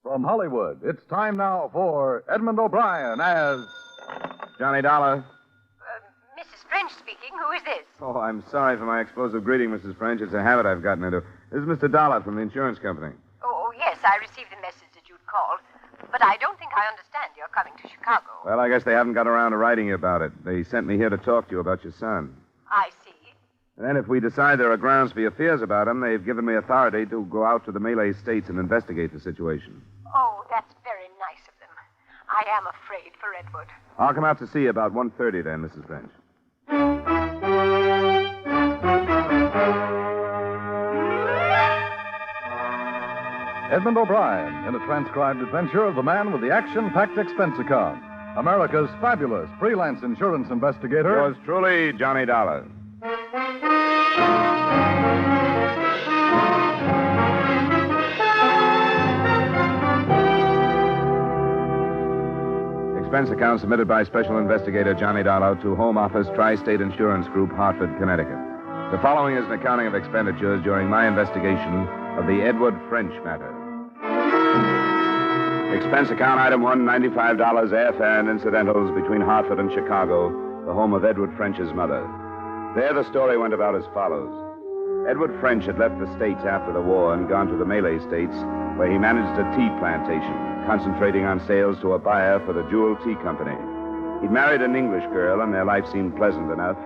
From Hollywood, it's time now for Edmond O'Brien as... Johnny Dollar. Mrs. French speaking. Who is this? Oh, I'm sorry for my explosive greeting, Mrs. French. It's a habit I've gotten into. This is Mr. Dollar from the insurance company. Oh, yes, I received the message that you'd called. But I don't think I understand you're coming to Chicago. Well, I guess they haven't got around to writing you about it. They sent me here to talk to you about your son. I see. And then if we decide there are grounds for your fears about him, they've given me authority to go out to the Malay states and investigate the situation. Oh, that's very nice of them. I am afraid for Edward. I'll come out to see you about 1:30 then, Mrs. French. Edmond O'Brien in a transcribed adventure of the man with the action-packed expense account. America's fabulous freelance insurance investigator. Yours truly, Johnny Dollar. Expense account submitted by Special Investigator Johnny Dollar to Home Office Tri-State Insurance Group, Hartford, Connecticut. The following is an accounting of expenditures during my investigation of the Edward French matter. Expense account item 1, $95 airfare and incidentals between Hartford and Chicago, the home of Edward French's mother. There the story went about as follows. Edward French had left the States after the war and gone to the Malay States, where he managed a tea plantation, concentrating on sales to a buyer for the Jewel Tea Company. He'd married an English girl, and their life seemed pleasant enough,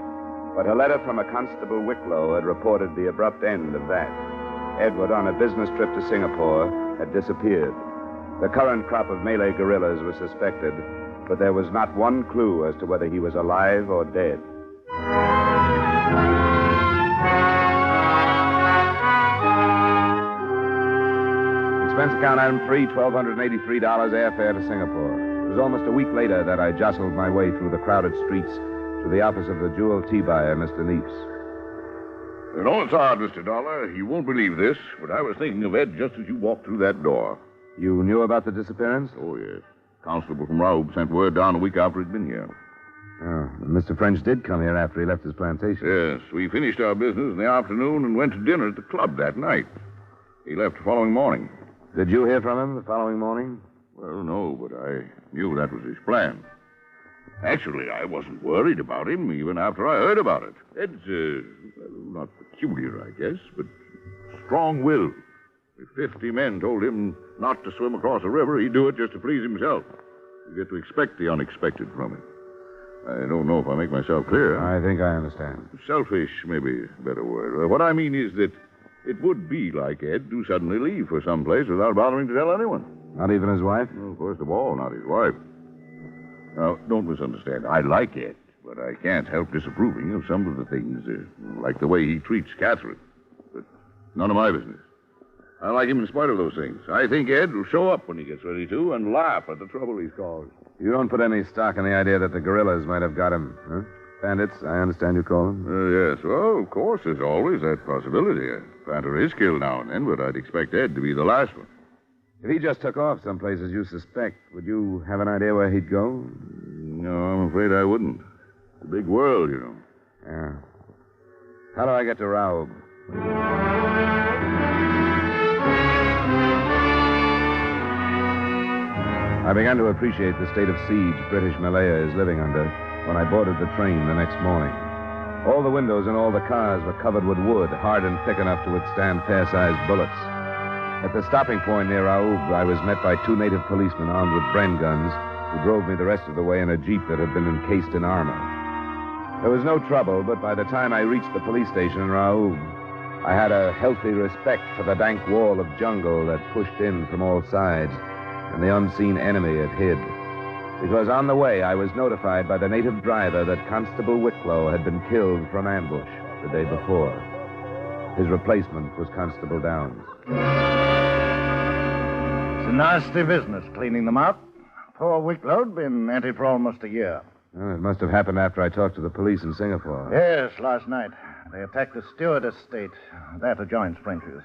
but a letter from a Constable Wicklow had reported the abrupt end of that. Edward, on a business trip to Singapore, had disappeared. The current crop of Malay guerrillas was suspected, but there was not one clue as to whether he was alive or dead. Expense account item 3, $1,283 airfare to Singapore. It was almost a week later that I jostled my way through the crowded streets to the office of the jewel tea buyer, Mr. Neeps. You know, it's odd, Mr. Dollar. You won't believe this, but I was thinking of Ed just as you walked through that door. You knew about the disappearance? Oh, yes. Constable from Raoub sent word down a week after he'd been here. Oh, Mr. French did come here after he left his plantation. Yes, we finished our business in the afternoon and went to dinner at the club that night. He left the following morning. Did you hear from him the following morning? Well, no, but I knew that was his plan. Actually, I wasn't worried about him even after I heard about it. Ed's, not peculiar, I guess, but strong-willed. If 50 men told him not to swim across a river, he'd do it just to please himself. You get to expect the unexpected from him. I don't know if I make myself clear. I think I understand. Selfish may be a better word. What I mean is that it would be like Ed to suddenly leave for some place without bothering to tell anyone. Not even his wife? Well, first of all, not his wife. Now, don't misunderstand. I like Ed, but I can't help disapproving of some of the things, like the way he treats Catherine. But none of my business. I like him in spite of those things. I think Ed will show up when he gets ready to and laugh at the trouble he's caused. You don't put any stock in the idea that the guerrillas might have got him, huh? Bandits, I understand you call them. Yes. Well, of course, there's always that possibility. A panther is killed now and then, but I'd expect Ed to be the last one. If he just took off someplace as you suspect, would you have an idea where he'd go? No, I'm afraid I wouldn't. It's a big world, you know. Yeah. How do I get to Raoub? I began to appreciate the state of siege British Malaya is living under when I boarded the train the next morning. All the windows in all the cars were covered with wood, hard and thick enough to withstand fair-sized bullets. At the stopping point near Raoub, I was met by 2 native policemen armed with Bren guns who drove me the rest of the way in a jeep that had been encased in armor. There was no trouble, but by the time I reached the police station in Raoub, I had a healthy respect for the dank wall of jungle that pushed in from all sides and the unseen enemy it hid. Because on the way, I was notified by the native driver that Constable Wicklow had been killed from ambush the day before. His replacement was Constable Downs. It's a nasty business, cleaning them out. Poor Wicklow'd been at it for almost a year. Well, it must have happened after I talked to the police in Singapore. Yes, last night. They attacked the Stewart estate. That adjoins French's.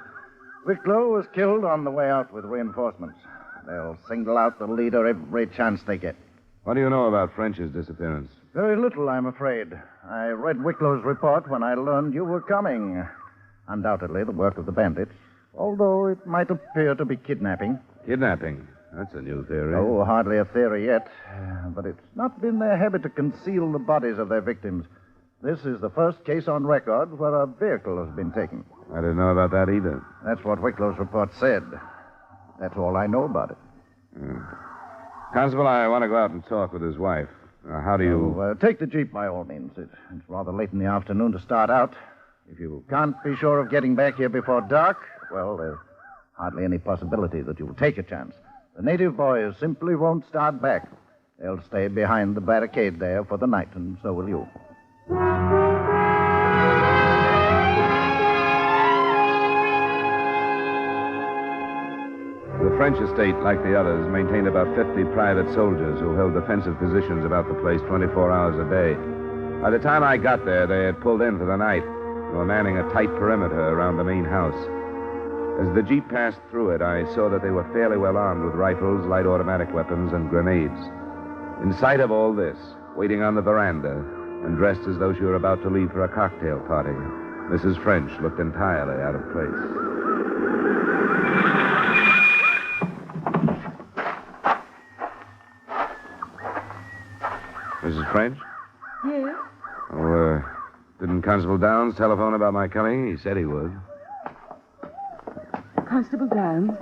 Wicklow was killed on the way out with reinforcements. They'll single out the leader every chance they get. What do you know about French's disappearance? Very little, I'm afraid. I read Wicklow's report when I learned you were coming. Undoubtedly the work of the bandits, although it might appear to be kidnapping. Kidnapping. That's a new theory. Oh, hardly a theory yet. But it's not been their habit to conceal the bodies of their victims. This is the first case on record where a vehicle has been taken. I didn't know about that either. That's what Wicklow's report said. That's all I know about it. Constable, I want to go out and talk with his wife. How do you... Take the Jeep by all means. It's rather late in the afternoon to start out. If you can't be sure of getting back here before dark, well, there's hardly any possibility that you'll take a chance. The native boys simply won't start back. They'll stay behind the barricade there for the night, and so will you. The French estate, like the others, maintained about 50 private soldiers who held defensive positions about the place 24 hours a day. By the time I got there, they had pulled in for the night and were manning a tight perimeter around the main house. As the Jeep passed through it, I saw that they were fairly well armed with rifles, light automatic weapons, and grenades. In sight of all this, waiting on the veranda, and dressed as though she were about to leave for a cocktail party, Mrs. French looked entirely out of place. Mrs. French? Yes? Oh, didn't Constable Downs telephone about my coming? He said he would. Constable Downs?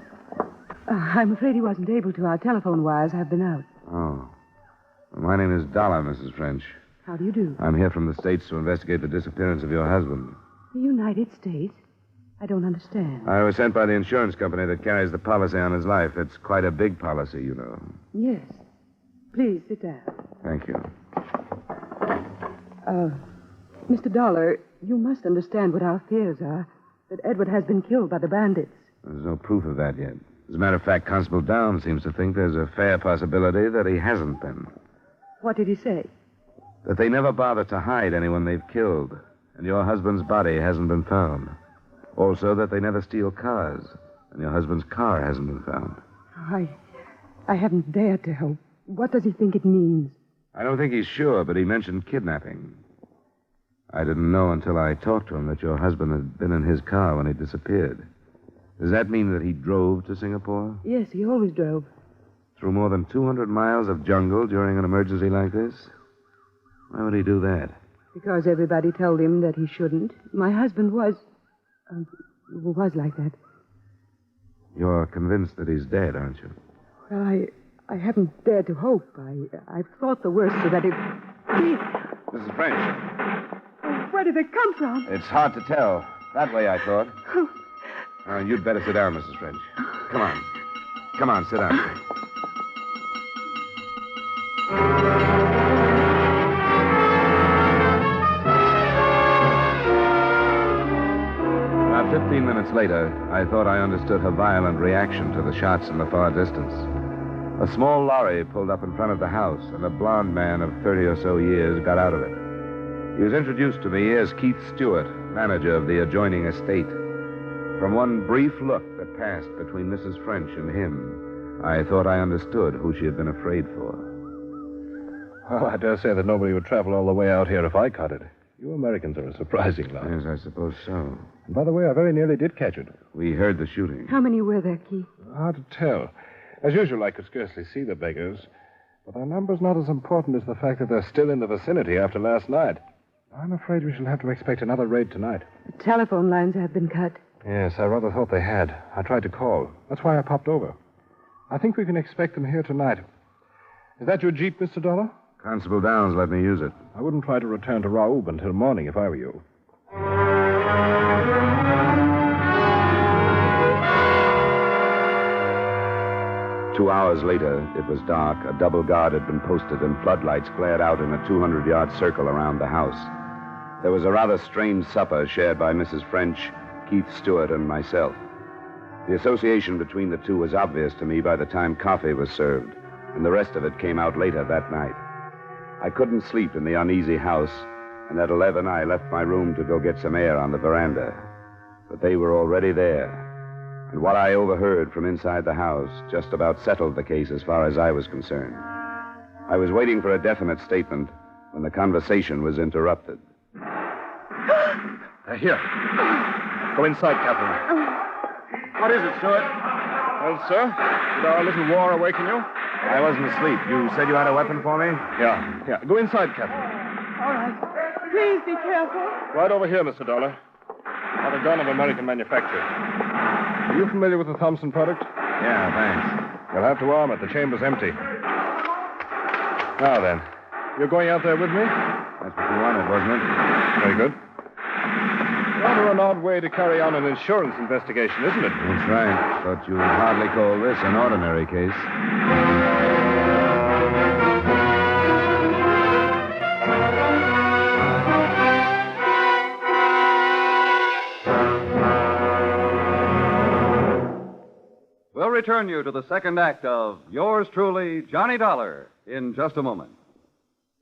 I'm afraid he wasn't able to. Our telephone wires have been out. Oh. Well, my name is Dollar, Mrs. French. How do you do? I'm here from the States to investigate the disappearance of your husband. The United States? I don't understand. I was sent by the insurance company that carries the policy on his life. It's quite a big policy, you know. Yes. Please sit down. Thank you. Mr. Dollar, you must understand what our fears are. That Edward has been killed by the bandits. There's no proof of that yet. As a matter of fact, Constable Downs seems to think there's a fair possibility that he hasn't been. What did he say? That they never bother to hide anyone they've killed, and your husband's body hasn't been found. Also, that they never steal cars, and your husband's car hasn't been found. I haven't dared to hope. What does he think it means? I don't think he's sure, but he mentioned kidnapping. I didn't know until I talked to him that your husband had been in his car when he disappeared. Does that mean that he drove to Singapore? Yes, he always drove. Through more than 200 miles of jungle during an emergency like this? Why would he do that? Because everybody told him that he shouldn't. My husband was like that. You're convinced that he's dead, aren't you? Well, I haven't dared to hope. I've thought the worst so that it... Mrs. French. Where did it come from? It's hard to tell. That way, I thought. You'd better sit down, Mrs. French. Come on. Come on, sit down. About 15 minutes later, I thought I understood her violent reaction to the shots in the far distance. A small lorry pulled up in front of the house, and a blond man of 30 or so years got out of it. He was introduced to me as Keith Stewart, manager of the adjoining estate. From one brief look that passed between Mrs. French and him, I thought I understood who she had been afraid for. Well, I dare say that nobody would travel all the way out here if I caught it. You Americans are a surprising lot. Yes, I suppose so. And by the way, I very nearly did catch it. We heard the shooting. How many were there, Keith? Hard to tell. As usual, I could scarcely see the beggars. But their number's not as important as the fact that they're still in the vicinity after last night. I'm afraid we shall have to expect another raid tonight. The telephone lines have been cut. Yes, I rather thought they had. I tried to call. That's why I popped over. I think we can expect them here tonight. Is that your Jeep, Mr. Dollar? Constable Downs let me use it. I wouldn't try to return to Raoub until morning if I were you. 2 hours later, it was dark. A double guard had been posted, and floodlights glared out in a 200-yard circle around the house. There was a rather strange supper shared by Mrs. French, Keith Stewart, and myself. The association between the two was obvious to me by the time coffee was served, and the rest of it came out later that night. I couldn't sleep in the uneasy house, and at 11 I left my room to go get some air on the veranda. But they were already there. And what I overheard from inside the house just about settled the case as far as I was concerned. I was waiting for a definite statement when the conversation was interrupted. Here. Go inside, Captain. What is it, Stewart? Well, sir, did our little war awaken you? I wasn't asleep. You said you had a weapon for me? Yeah. Go inside, Captain. All right. Please be careful. Right over here, Mr. Dollar. Not a gun of American manufacture. Are you familiar with the Thompson product? Yeah, thanks. You'll have to arm it. The chamber's empty. Now then, you're going out there with me? That's what you wanted, wasn't it? Very good. Rather an odd way to carry on an insurance investigation, isn't it? That's right. But you'd hardly call this an ordinary case. We'll return you to the second act of Yours Truly, Johnny Dollar, in just a moment.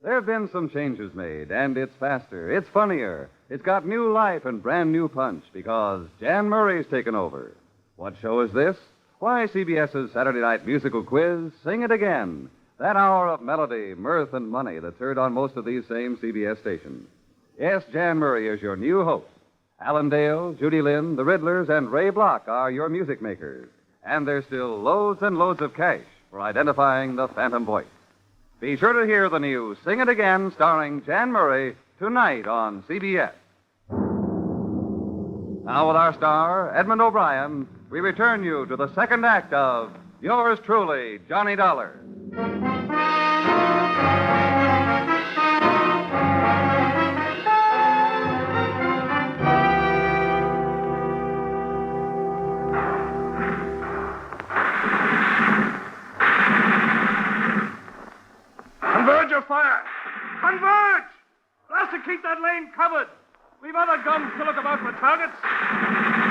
There have been some changes made, and it's faster, it's funnier, it's got new life and brand new punch because Jan Murray's taken over. What show is this? Why, CBS's Saturday night musical quiz, Sing It Again. That hour of melody, mirth, and money that's heard on most of these same CBS stations. Yes, Jan Murray is your new host. Alan Dale, Judy Lynn, the Riddlers, and Ray Block are your music makers. And there's still loads and loads of cash for identifying the phantom voice. Be sure to hear the new Sing It Again starring Jan Murray tonight on CBS. Now with our star, Edmond O'Brien, we return you to the second act of Yours Truly, Johnny Dollar. Converge your fire! Converge! Blast to keep that lane covered. We've other guns to look about for targets.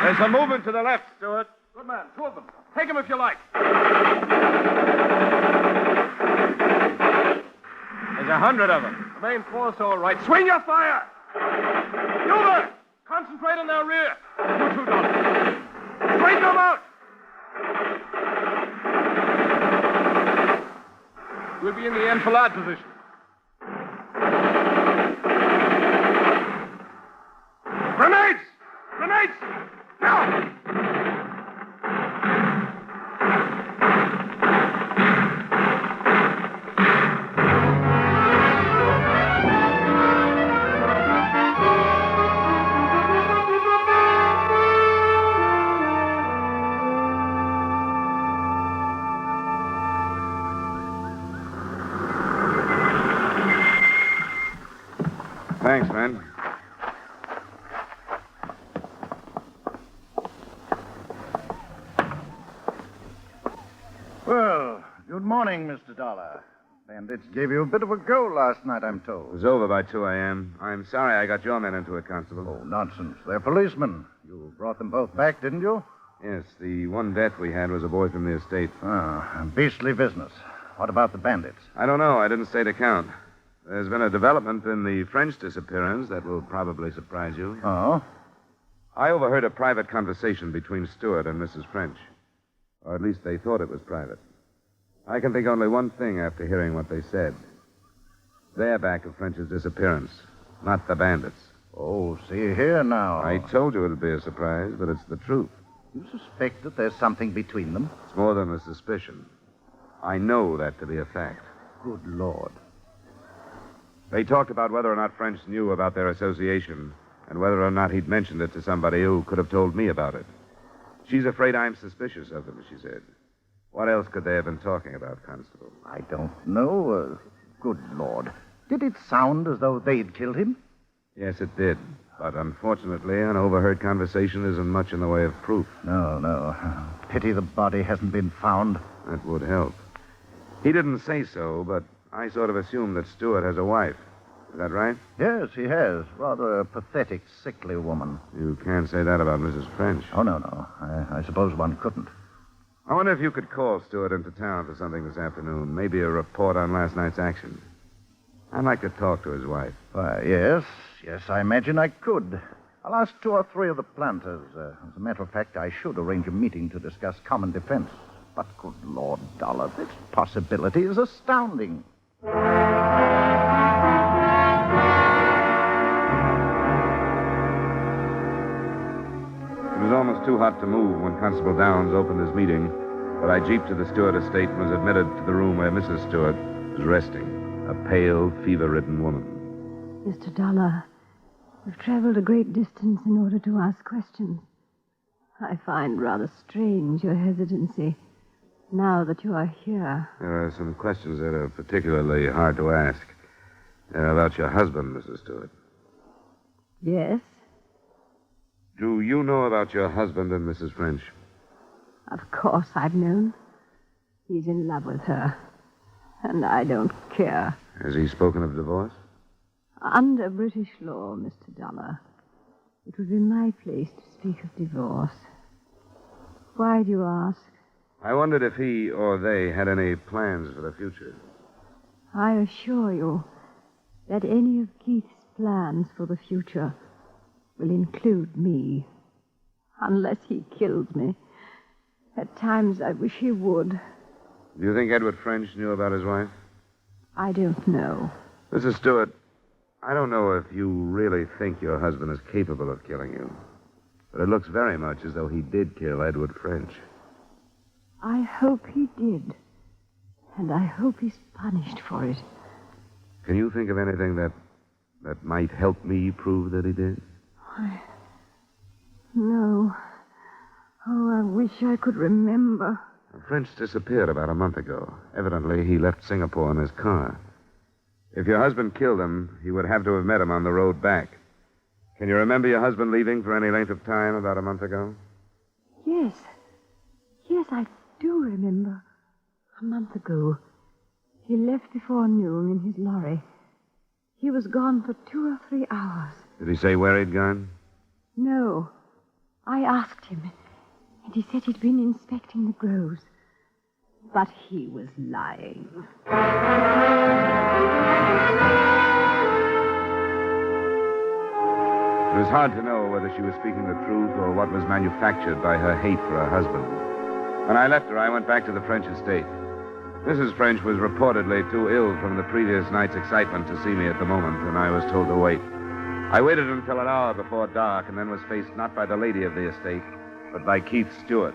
There's a movement to the left, Stewart. Good man, two of them. Take them if you like. There's 100 of them. The main force all right. Swing your fire! You there! Concentrate on their rear. You two, Dollar. Straighten them out! We'll be in the enfilade position. Grenades! Grenades! Now! Thanks, man. Well, good morning, Mr. Dollar. Bandits gave you a bit of a go last night, I'm It told. was over by 2 a.m. I'm sorry I got your men into it, Constable. Oh, nonsense. They're policemen. You brought them both back, didn't you? Yes, the one death we had was a boy from the estate. Ah, beastly business. What about the bandits? I don't know. I didn't stay to count. There's been a development in the French disappearance that will probably surprise you. Oh? I overheard a private conversation between Stewart and Mrs. French. Or at least they thought it was private. I can think only one thing after hearing what they said. They're back of French's disappearance, not the bandits. Oh, see here now. I told you it'd be a surprise, but it's the truth. You suspect that there's something between them? It's more than a suspicion. I know that to be a fact. Good Lord. They talked about whether or not French knew about their association and whether or not he'd mentioned it to somebody who could have told me about it. She's afraid I'm suspicious of them, she said. What else could they have been talking about, Constable? I don't know. Good Lord. Did it sound as though they'd killed him? Yes, it did. But unfortunately, an overheard conversation isn't much in the way of proof. No. Pity the body hasn't been found. That would help. He didn't say so, but I sort of assumed that Stewart has a wife. Is that right? Yes, he has. Rather a pathetic, sickly woman. You can't say that about Mrs. French. Oh, no. I suppose one couldn't. I wonder if you could call Stewart into town for something this afternoon. Maybe a report on last night's action. I'd like to talk to his wife. Why, yes, I imagine I could. I'll ask 2 or 3 of the planters. As a matter of fact, I should arrange a meeting to discuss common defense. But good Lord, Dollar, this possibility is astounding. It was almost too hot to move when Constable Downs opened his meeting But I jeeped to the Stewart estate and was admitted to the room where Mrs. Stewart was resting, a pale, fever-ridden woman. Mr. Dollar, we've traveled a great distance in order to ask questions. I find rather strange your hesitancy now that you are here. There are some questions that are particularly hard to ask. About your husband, Mrs. Stewart. Yes? Do you know about your husband and Mrs. French? Of course I've known. He's in love with her. And I don't care. Has he spoken of divorce? Under British law, Mr. Dollar, it would be my place to speak of divorce. Why do you ask? I wondered if he or they had any plans for the future. I assure you that any of Keith's plans for the future will include me. Unless he kills me. At times I wish he would. Do you think Edward French knew about his wife? I don't know. Mrs. Stewart, I don't know if you really think your husband is capable of killing you. But it looks very much as though he did kill Edward French. I hope he did. And I hope he's punished for it. Can you think of anything that might help me prove that he did? No. Oh, I wish I could remember. French disappeared about a month ago. Evidently, he left Singapore in his car. If your husband killed him, he would have to have met him on the road back. Can you remember your husband leaving for any length of time about a month ago? Yes. Yes, I do remember. A month ago. He left before noon in his lorry. He was gone for 2 or 3 hours. Did he say where he'd gone? No. I asked him, and he said he'd been inspecting the groves. But he was lying. It was hard to know whether she was speaking the truth or what was manufactured by her hate for her husband. When I left her, I went back to the French estate. Mrs. French was reportedly too ill from the previous night's excitement to see me at the moment, and I was told to wait. I waited until an hour before dark and then was faced not by the lady of the estate, but by Keith Stewart.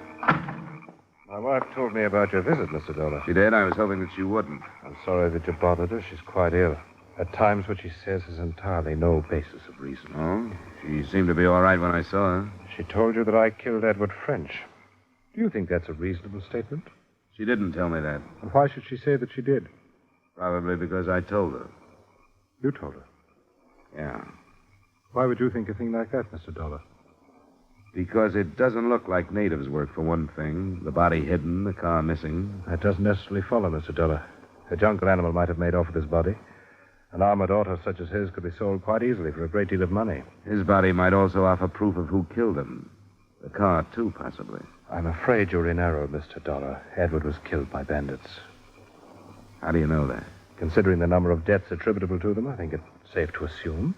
My wife told me about your visit, Mr. Dollar. She did? I was hoping that she wouldn't. I'm sorry that you bothered her. She's quite ill. At times, what she says has entirely no basis of reason. Oh? She seemed to be all right when I saw her. She told you that I killed Edward French. Do you think that's a reasonable statement? She didn't tell me that. And why should she say that she did? Probably because I told her. You told her? Yeah. Why would you think a thing like that, Mr. Dollar? Because it doesn't look like natives' work, for one thing. The body hidden, the car missing. That doesn't necessarily follow, Mr. Dollar. A jungle animal might have made off with his body. An armored auto such as his could be sold quite easily for a great deal of money. His body might also offer proof of who killed him. The car, too, possibly. I'm afraid you're in error, Mr. Dollar. Edward was killed by bandits. How do you know that? Considering the number of deaths attributable to them, I think it's safe to assume.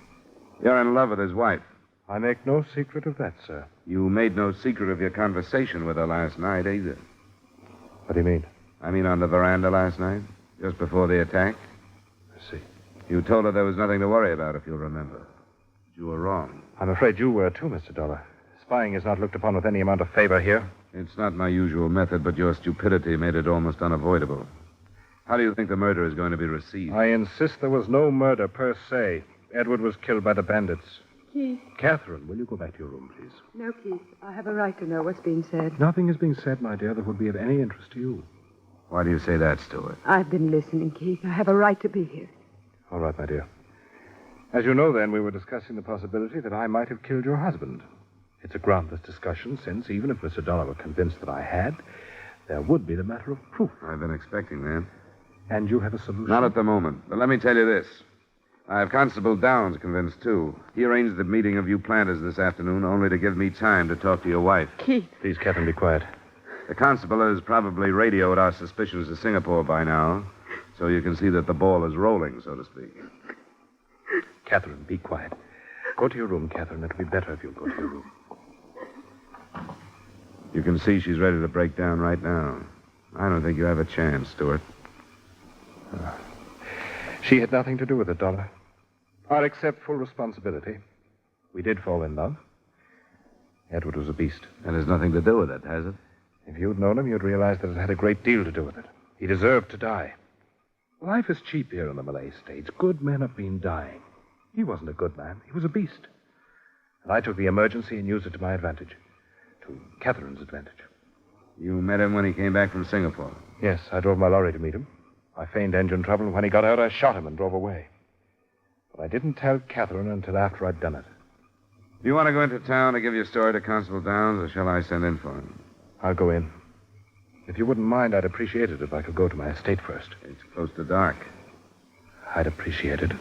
You're in love with his wife. I make no secret of that, sir. You made no secret of your conversation with her last night, either. What do you mean? I mean on the veranda last night, just before the attack. I see. You told her there was nothing to worry about, if you'll remember. But you were wrong. I'm afraid you were, too, Mr. Dollar. Spying is not looked upon with any amount of favor here. It's not my usual method, but your stupidity made it almost unavoidable. How do you think the murder is going to be received? I insist there was no murder per se. Edward was killed by the bandits. Keith. Catherine, will you go back to your room, please? No, Keith. I have a right to know what's being said. Nothing is being said, my dear, that would be of any interest to you. Why do you say that, Stewart? I've been listening, Keith. I have a right to be here. All right, my dear. As you know, then, we were discussing the possibility that I might have killed your husband. It's a groundless discussion, since even if Mr. Dollar were convinced that I had, there would be the matter of proof. I've been expecting that. And you have a solution? Not at the moment. But let me tell you this. I have Constable Downs convinced, too. He arranged the meeting of you planters this afternoon only to give me time to talk to your wife. Keith. Please, Catherine, be quiet. The constable has probably radioed our suspicions to Singapore by now, so you can see that the ball is rolling, so to speak. Catherine, be quiet. Go to your room, Catherine. It'll be better if you'll go to your room. You can see she's ready to break down right now. I don't think you have a chance, Stewart. She had nothing to do with it, Dollar. I'll accept full responsibility. We did fall in love. Edward was a beast. That has nothing to do with it, has it? If you'd known him, you'd realize that it had a great deal to do with it. He deserved to die. Life is cheap here in the Malay States. Good men have been dying. He wasn't a good man. He was a beast. And I took the emergency and used it to my advantage. To Catherine's advantage. You met him when he came back from Singapore? Yes, I drove my lorry to meet him. I feigned engine trouble, and when he got out, I shot him and drove away. But I didn't tell Catherine until after I'd done it. Do you want to go into town to give your story to Constable Downs, or shall I send in for him? I'll go in. If you wouldn't mind, I'd appreciate it if I could go to my estate first. It's close to dark. I'd appreciate it.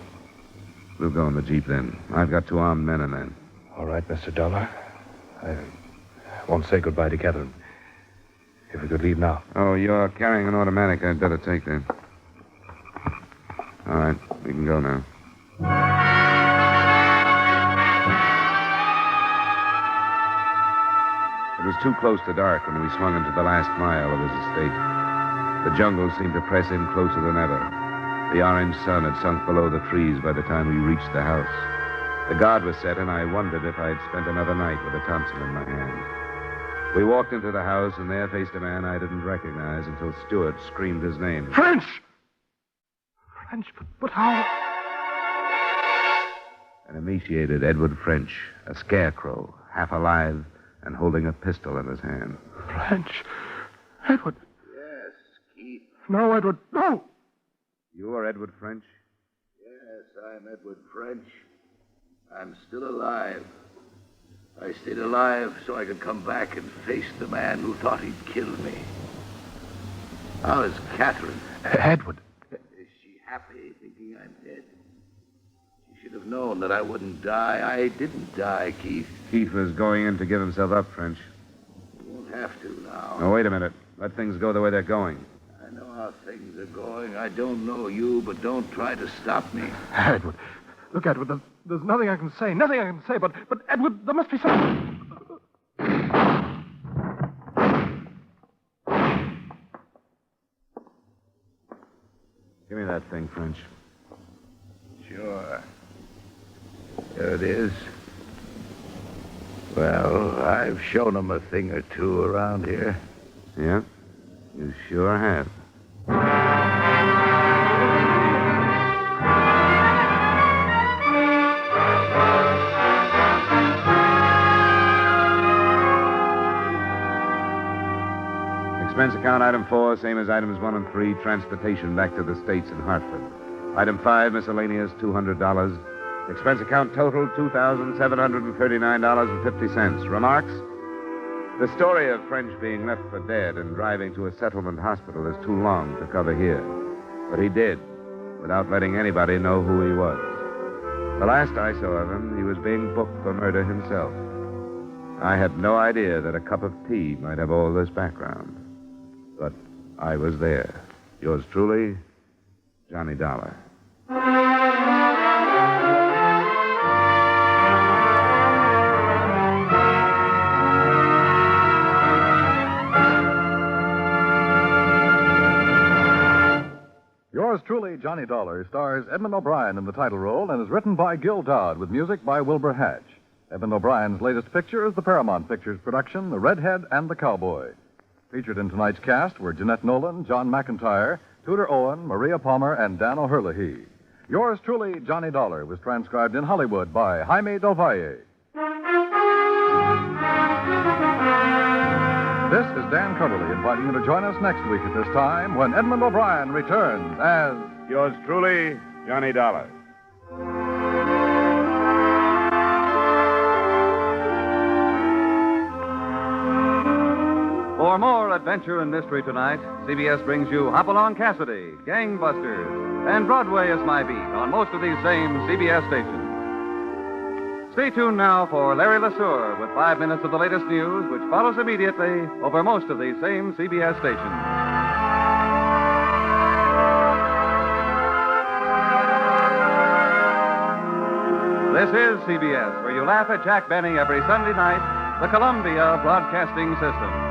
We'll go in the Jeep then. I've got 2 armed men in there. All right, Mr. Dollar. I won't say goodbye to Catherine. If we could leave now. Oh, you're carrying an automatic. I'd better take that. All right, we can go now. It was too close to dark when we swung into the last mile of his estate. The jungle seemed to press in closer than ever. The orange sun had sunk below the trees by the time we reached the house. The guard was set, and I wondered if I'd spent another night with a Thompson in my hand. We walked into the house, and there faced a man I didn't recognize until Stewart screamed his name. French! French? But how? An emaciated Edward French, a scarecrow, half alive, and holding a pistol in his hand. French? Edward? Yes, Keith. No, Edward, no! You are Edward French? Yes, I'm Edward French. I'm still alive. I stayed alive so I could come back and face the man who thought he'd killed me. How is Catherine? Edward. Is she happy thinking I'm dead? She should have known that I wouldn't die. I didn't die, Keith. Keith was going in to give himself up, French. You won't have to now. No, wait a minute. Let things go the way they're going. I know how things are going. I don't know you, but don't try to stop me. Edward. Look, Edward, there's nothing I can say. Nothing I can say, but Edward, there must be something. Give me that thing, French. Sure. There it is. Well, I've shown them a thing or two around here. Yeah, you sure have. Expense account item 4, same as items 1 and 3, transportation back to the States in Hartford. Item 5, miscellaneous, $200. Expense account total, $2,739.50. Remarks? The story of French being left for dead and driving to a settlement hospital is too long to cover here. But he did, without letting anybody know who he was. The last I saw of him, he was being booked for murder himself. I had no idea that a cup of tea might have all this background. But I was there. Yours truly, Johnny Dollar. Yours truly, Johnny Dollar, stars Edmond O'Brien in the title role and is written by Gil Dodd with music by Wilbur Hatch. Edmond O'Brien's latest picture is the Paramount Pictures production, The Redhead and the Cowboy. Featured in tonight's cast were Jeanette Nolan, John McIntyre, Tudor Owen, Maria Palmer, and Dan O'Herlihy. Yours truly, Johnny Dollar, was transcribed in Hollywood by Jaime Del Valle. This is Dan Cutterly inviting you to join us next week at this time when Edmond O'Brien returns as... Yours truly, Johnny Dollar. For more adventure and mystery tonight, CBS brings you Hopalong Cassidy, Gangbusters, and Broadway is My Beat on most of these same CBS stations. Stay tuned now for Larry LeSueur with 5 minutes of the latest news, which follows immediately over most of these same CBS stations. This is CBS, where you laugh at Jack Benny every Sunday night, the Columbia Broadcasting System.